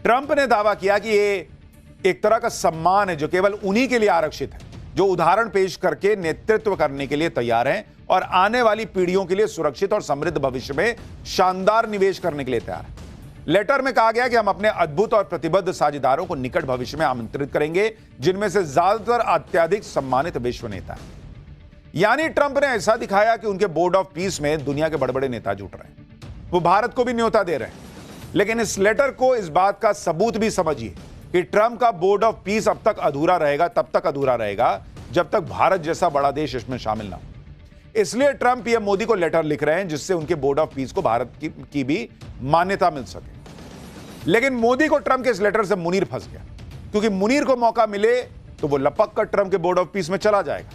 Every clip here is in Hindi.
ट्रंप ने दावा किया कि ये एक तरह का सम्मान है जो केवल उन्हीं के लिए आरक्षित है जो उदाहरण पेश करके नेतृत्व करने के लिए तैयार हैं और आने वाली पीढ़ियों के लिए सुरक्षित और समृद्ध भविष्य में शानदार निवेश करने के लिए तैयार हैं। लेटर में कहा गया कि हम अपने अद्भुत और प्रतिबद्ध साझेदारों को निकट भविष्य में आमंत्रित करेंगे जिनमें से ज्यादातर अत्यधिक सम्मानित विश्व नेता हैं। यानी ट्रंप ने ऐसा दिखाया कि उनके बोर्ड ऑफ पीस में दुनिया के बड़े बड़े नेता जुट रहे हैं, वो भारत को भी न्योता दे रहे हैं। लेकिन इस लेटर को इस बात का सबूत भी समझिए कि ट्रंप का बोर्ड ऑफ पीस अब तक अधूरा रहेगा, तब तक अधूरा रहेगा जब तक भारत जैसा बड़ा देश इसमें शामिल ना हो। इसलिए ट्रंप पीएम मोदी को लेटर लिख रहे हैं जिससे उनके बोर्ड ऑफ पीस को भारत की भी मान्यता मिल सके। लेकिन मोदी को ट्रंप के इस लेटर से मुनीर फंस गया, क्योंकि मुनीर को मौका मिले तो वो लपक कर ट्रंप के बोर्ड ऑफ पीस में चला जाएगा।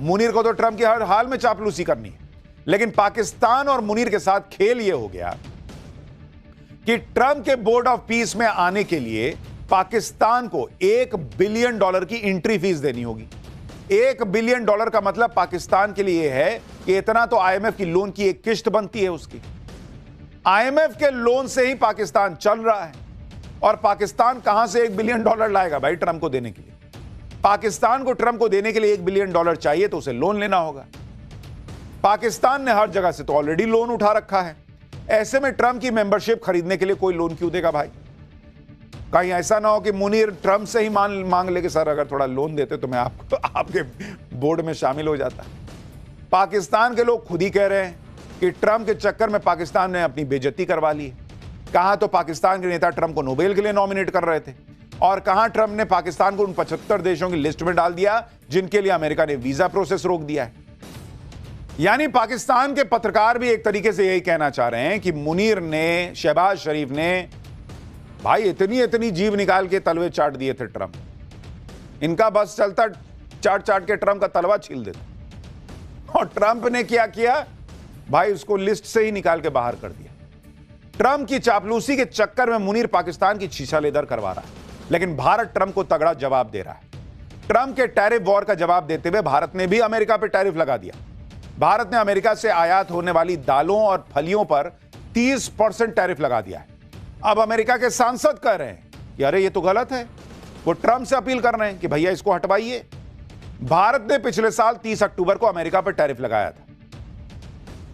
मुनीर को तो ट्रंप की हर हाल में चापलूसी करनी है। लेकिन पाकिस्तान और मुनीर के साथ खेल यह हो गया कि ट्रंप के बोर्ड ऑफ पीस में आने के लिए पाकिस्तान को $1 बिलियन की एंट्री फीस देनी होगी। $1 बिलियन का मतलब पाकिस्तान के लिए है कि इतना तो आईएमएफ की लोन की एक किश्त बनती है उसकी। आईएमएफ के लोन से ही पाकिस्तान चल रहा है और पाकिस्तान कहां से $1 बिलियन लाएगा भाई ट्रंप को देने के लिए? पाकिस्तान को ट्रंप को देने के लिए $1 बिलियन चाहिए तो उसे लोन लेना होगा। पाकिस्तान ने हर जगह से तो ऑलरेडी लोन उठा रखा है। ऐसे में ट्रंप की मेंबरशिप खरीदने के लिए कोई लोन क्यों देगा भाई? कहीं ऐसा ना हो कि मुनीर ट्रंप से ही मांग ले कि सर अगर थोड़ा लोन देते तो मैं आपको आपके बोर्ड में शामिल हो जाता। पाकिस्तान के लोग खुद ही कह रहे हैं कि ट्रंप के चक्कर में पाकिस्तान ने अपनी बेइज्जती करवा ली। कहां तो पाकिस्तान के नेता ट्रंप को नोबेल के लिए नॉमिनेट कर रहे थे और कहां ट्रंप ने पाकिस्तान को उन 75 देशों की लिस्ट में डाल दिया जिनके लिए अमेरिका ने वीजा प्रोसेस रोक दिया है। यानी पाकिस्तान के पत्रकार भी एक तरीके से यही कहना चाह रहे हैं कि मुनीर ने, शहबाज शरीफ ने भाई इतनी जीव निकाल के तलवे चाट दिए थे ट्रंप। इनका बस चलता चाट के ट्रंप का तलवा छील देते। और ट्रंप ने क्या किया भाई? उसको लिस्ट से ही निकाल के बाहर कर दिया। ट्रंप की चापलूसी के चक्कर में मुनीर पाकिस्तान की शीशा लेदर करवा रहा है, लेकिन भारत ट्रंप को तगड़ा जवाब दे रहा है। ट्रंप के टैरिफ वॉर का जवाब देते हुए भारत ने भी अमेरिका पर टैरिफ लगा दिया। भारत ने अमेरिका से आयात होने वाली दालों और फलियों पर 30% टैरिफ लगा दिया है। अब अमेरिका के सांसद कह रहे हैं कि अरे ये तो गलत है। वो ट्रंप से अपील कर रहे हैं कि भैया इसको हटवाइए। भारत ने पिछले साल 30 अक्टूबर को अमेरिका पर टैरिफ लगाया था।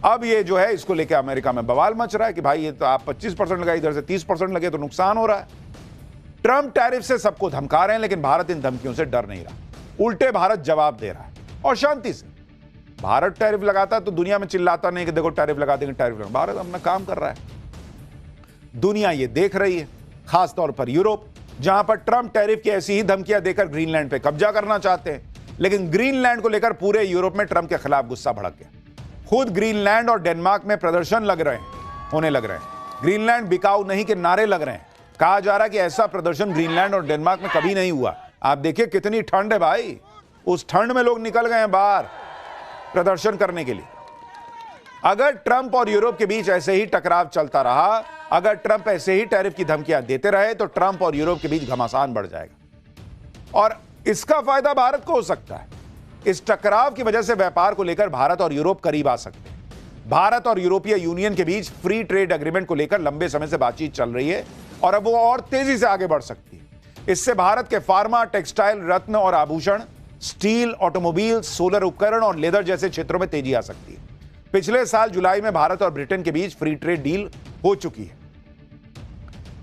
अब ये जो है इसको लेकर अमेरिका में बवाल मच रहा है कि भाई ये तो आप 25% लगाए, इधर से 30% लगे तो नुकसान हो रहा है। ट्रंप टैरिफ से सबको धमका रहे हैं, लेकिन भारत इन धमकियों से डर नहीं रहा। उल्टे भारत जवाब दे रहा है और शांति से। भारत टैरिफ लगाता तो दुनिया में चिल्लाता नहीं कि देखो टैरिफ लगा देंगे, टैरिफ लगा। भारत अपना काम कर रहा है। दुनिया ये देख रही है, खासतौर पर यूरोप, जहां पर ट्रंप टैरिफ की ऐसी ही धमकियां देकर ग्रीनलैंड पे कब्जा करना चाहते हैं। लेकिन ग्रीनलैंड को लेकर पूरे यूरोप में ट्रंप के खिलाफ गुस्सा भड़क गया। खुद ग्रीनलैंड और डेनमार्क में प्रदर्शन होने लग रहे हैं। ग्रीनलैंड बिकाऊ नहीं के नारे लग रहे हैं। कहा जा रहा है कि ऐसा प्रदर्शन ग्रीनलैंड और डेनमार्क में कभी नहीं हुआ। आप देखिए कितनी ठंड है भाई, उस ठंड में लोग निकल गए हैं बाहर प्रदर्शन करने के लिए। अगर ट्रंप और यूरोप के बीच ऐसे ही टकराव चलता रहा, अगर ट्रंप ऐसे ही टैरिफ की धमकियां देते रहे, तो ट्रंप और यूरोप के बीच घमासान बढ़ जाएगा और इसका फायदा भारत को हो सकता है। इस टकराव की वजह से व्यापार को लेकर भारत और यूरोप करीब आ सकते हैं। भारत और यूरोपीय यूनियन के बीच फ्री ट्रेड एग्रीमेंट को लेकर लंबे समय से बातचीत चल रही है और अब वो और तेजी से आगे बढ़ सकती है। इससे भारत के फार्मा, टेक्सटाइल, रत्न और आभूषण, स्टील, ऑटोमोबाइल, सोलर उपकरण और लेदर जैसे क्षेत्रों में तेजी आ सकती है। पिछले साल जुलाई में भारत और ब्रिटेन के बीच फ्री ट्रेड डील हो चुकी है।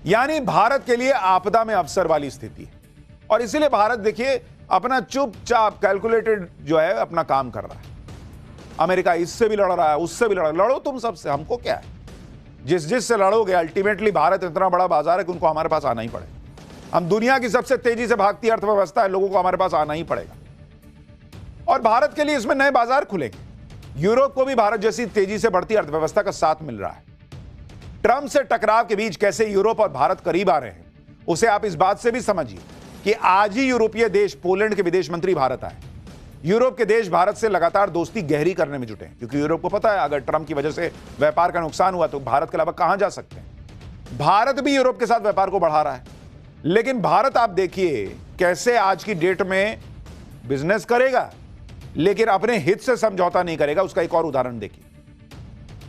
यानी भारत के लिए आपदा में अवसर वाली स्थिति है और इसीलिए भारत देखिए अपना चुपचाप कैलकुलेटेड जो है अपना काम कर रहा है। अमेरिका इससे भी लड़ रहा है, उससे भी लड़ो तुम सबसे, हमको क्या है? जिस से लड़ोगे अल्टीमेटली भारत इतना बड़ा बाजार है कि उनको हमारे पास आना ही पड़ेगा। हम दुनिया की सबसे तेजी से भागती अर्थव्यवस्था है, लोगों को हमारे पास आना ही पड़ेगा और भारत के लिए इसमें नए बाजार खुलेंगे। यूरोप को भी भारत जैसी तेजी से बढ़ती अर्थव्यवस्था का साथ मिल रहा है। ट्रंप से टकराव के बीच कैसे यूरोप और भारत करीब आ रहे हैं, उसे आप इस बात से भी समझिए कि आज ही यूरोपीय देश पोलैंड के विदेश मंत्री भारत आए। यूरोप के देश भारत से लगातार दोस्ती गहरी करने में जुटे हैं, क्योंकि यूरोप को पता है अगर ट्रंप की वजह से व्यापार का नुकसान हुआ तो भारत के अलावा कहां जा सकते हैं। भारत भी यूरोप के साथ व्यापार को बढ़ा रहा है, लेकिन भारत आप देखिए कैसे आज की डेट में बिजनेस करेगा, लेकिन अपने हित से समझौता नहीं करेगा। उसका एक और उदाहरण देखिए।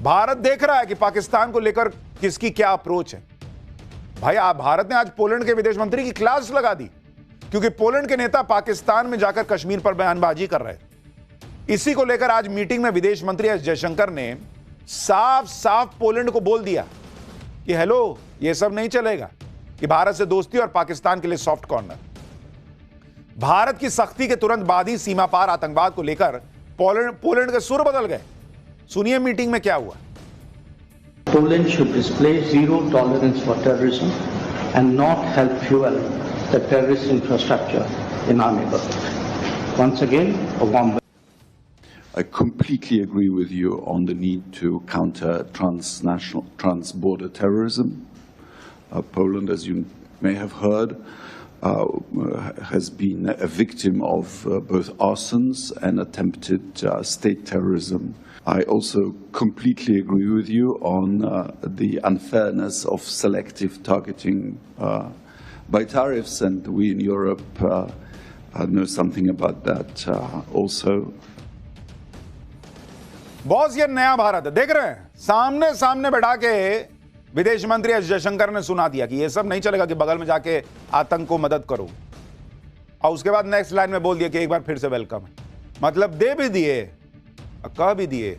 भारत देख रहा है कि पाकिस्तान को लेकर किसकी क्या अप्रोच है। भाई आप भारत ने आज पोलैंड के विदेश मंत्री की क्लास लगा दी, क्योंकि पोलैंड के नेता पाकिस्तान में जाकर कश्मीर पर बयानबाजी कर रहे थे। इसी को लेकर आज मीटिंग में विदेश मंत्री एस जयशंकर ने साफ साफ पोलैंड को बोल दिया कि हेलो, ये सब नहीं चलेगा कि भारत से दोस्ती और पाकिस्तान के लिए सॉफ्ट कॉर्नर। भारत की सख्ती के तुरंत बाद ही सीमा पार आतंकवाद को लेकर पोलैंड के सुर बदल गए। सुनिए मीटिंग में क्या हुआ। Poland should display zero tolerance for terrorism and not help fuel the terrorist infrastructure in our neighborhood. Once again, a warm welcome. I completely agree with you on the need to counter transnational, trans-border terrorism. Poland, as you may have heard, has been a victim of both arsons and attempted state terrorism. I also completely agree with you on the unfairness of selective targeting by tariffs, and we in Europe know something about that also. Boss, ये नया भारत है, देख रहे हैं, सामने सामने बैठा के विदेश मंत्री एस जयशंकर ने सुना दिया कि ये सब नहीं चलेगा कि बगल में जाके आतंक को मदद करो, और उसके बाद नेक्स्ट लाइन में बोल दिया कि एक बार फिर से वेलकम है। मतलब दे भी दिए, कह भी दिए,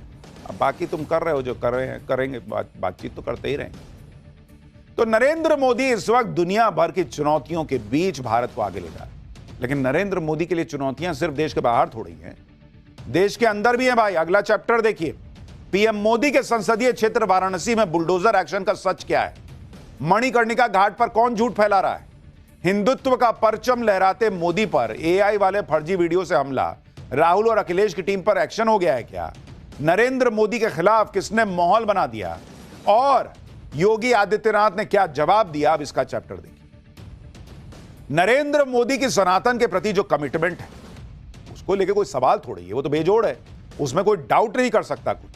अब बाकी तुम कर रहे हो जो कर रहे हैं, करेंगे, बातचीत तो करते ही रहेंगे। तो नरेंद्र मोदी इस वक्त दुनिया भर की चुनौतियों के बीच भारत को आगे ले जा रहे हैं, लेकिन नरेंद्र मोदी के लिए चुनौतियां सिर्फ देश के बाहर थोड़ी हैं, देश के अंदर भी है भाई। अगला चैप्टर देखिए, पीएम मोदी के संसदीय क्षेत्र वाराणसी में बुलडोजर एक्शन का सच क्या है? मणिकर्णिका घाट पर कौन झूठ फैला रहा है? हिंदुत्व का परचम लहराते मोदी पर एआई वाले फर्जी वीडियो से हमला, राहुल और अखिलेश की टीम पर एक्शन हो गया है क्या? नरेंद्र मोदी के खिलाफ किसने माहौल बना दिया और योगी आदित्यनाथ ने क्या जवाब दिया? अब इसका चैप्टर देखिए। नरेंद्र मोदी की सनातन के प्रति जो कमिटमेंट है उसको लेके कोई सवाल थोड़ी है, वो तो बेजोड़ है, उसमें कोई डाउट नहीं कर सकता कोई।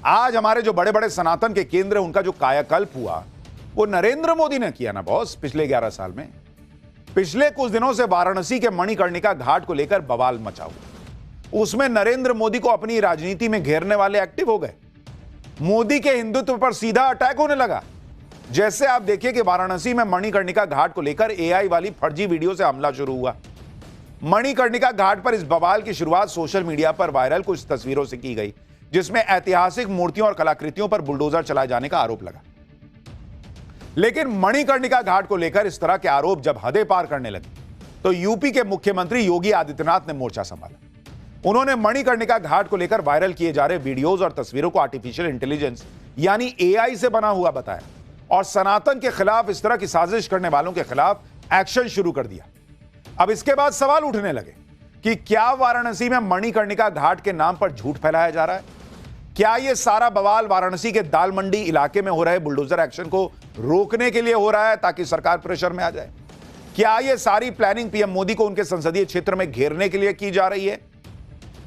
आज हमारे जो बड़े बड़े सनातन के केंद्र, उनका जो कायाकल्प हुआ वो नरेंद्र मोदी ने किया ना बॉस, पिछले 11 साल में। पिछले कुछ दिनों से वाराणसी के मणिकर्णिका घाट को लेकर बवाल मचा हुआ, उसमें नरेंद्र मोदी को अपनी राजनीति में घेरने वाले एक्टिव हो गए। मोदी के हिंदुत्व पर सीधा अटैक होने लगा। जैसे आप देखिए कि वाराणसी में मणिकर्णिका घाट को लेकर एआई वाली फर्जी वीडियो से हमला शुरू हुआ। मणिकर्णिका घाट पर इस बवाल की शुरुआत सोशल मीडिया पर वायरल कुछ तस्वीरों से की गई, जिसमें ऐतिहासिक मूर्तियों और कलाकृतियों पर बुलडोजर चलाए जाने का आरोप लगा। लेकिन मणिकर्णिका घाट को लेकर इस तरह के आरोप जब हदें पार करने लगे तो यूपी के मुख्यमंत्री योगी आदित्यनाथ ने मोर्चा संभाला। उन्होंने मणिकर्णिका घाट को लेकर वायरल किए जा रहे वीडियोज और तस्वीरों को आर्टिफिशियल इंटेलिजेंस यानी एआई से बना हुआ बताया और सनातन के खिलाफ इस तरह की साजिश करने वालों के खिलाफ एक्शन शुरू कर दिया। अब इसके बाद सवाल उठने लगे कि क्या वाराणसी में मणिकर्णिका घाट के नाम पर झूठ फैलाया जा रहा है? क्या यह सारा बवाल वाराणसी के दाल मंडी इलाके में हो रहे बुलडोजर एक्शन को रोकने के लिए हो रहा है ताकि सरकार प्रेशर में आ जाए? क्या यह सारी प्लानिंग पीएम मोदी को उनके संसदीय क्षेत्र में घेरने के लिए की जा रही है?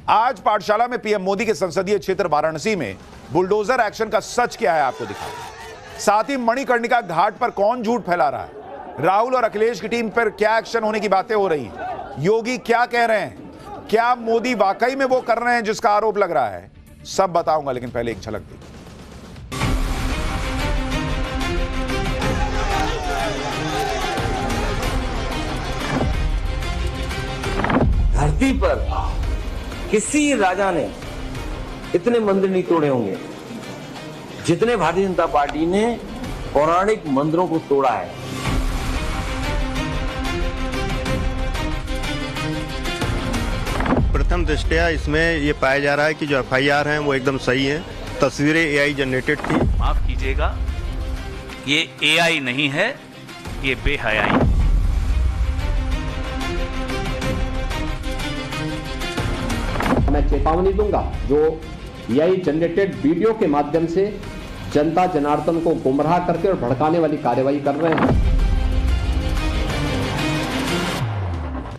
आज पाठशाला में पीएम मोदी के संसदीय क्षेत्र वाराणसी में बुलडोजर एक्शन का सच क्या है आपको दिखाएं। साथ ही मणिकर्णिका घाट पर कौन झूठ फैला रहा है, राहुल और अखिलेश की टीम पर क्या एक्शन होने की बातें हो रही हैं, योगी क्या कह रहे हैं, क्या मोदी वाकई में वो कर रहे हैं जिसका आरोप लग रहा है, सब बताऊंगा। लेकिन पहले एक झलक देखिए। धरती पर किसी राजा ने इतने मंदिर नहीं तोड़े होंगे जितने भारतीय जनता पार्टी ने पौराणिक मंदिरों को तोड़ा है। प्रथम दृष्टया इसमें ये पाया जा रहा है कि जो एफआईआर हैं वो एकदम सही है, तस्वीरें एआई जनरेटेड थी। माफ कीजिएगा, ये एआई नहीं है, ये बेहयाई। मैं चेतावनी दूंगा जो एआई जनरेटेड वीडियो के माध्यम से जनता जनार्दन को गुमराह करके और भड़काने वाली कार्रवाई कर रहे हैं।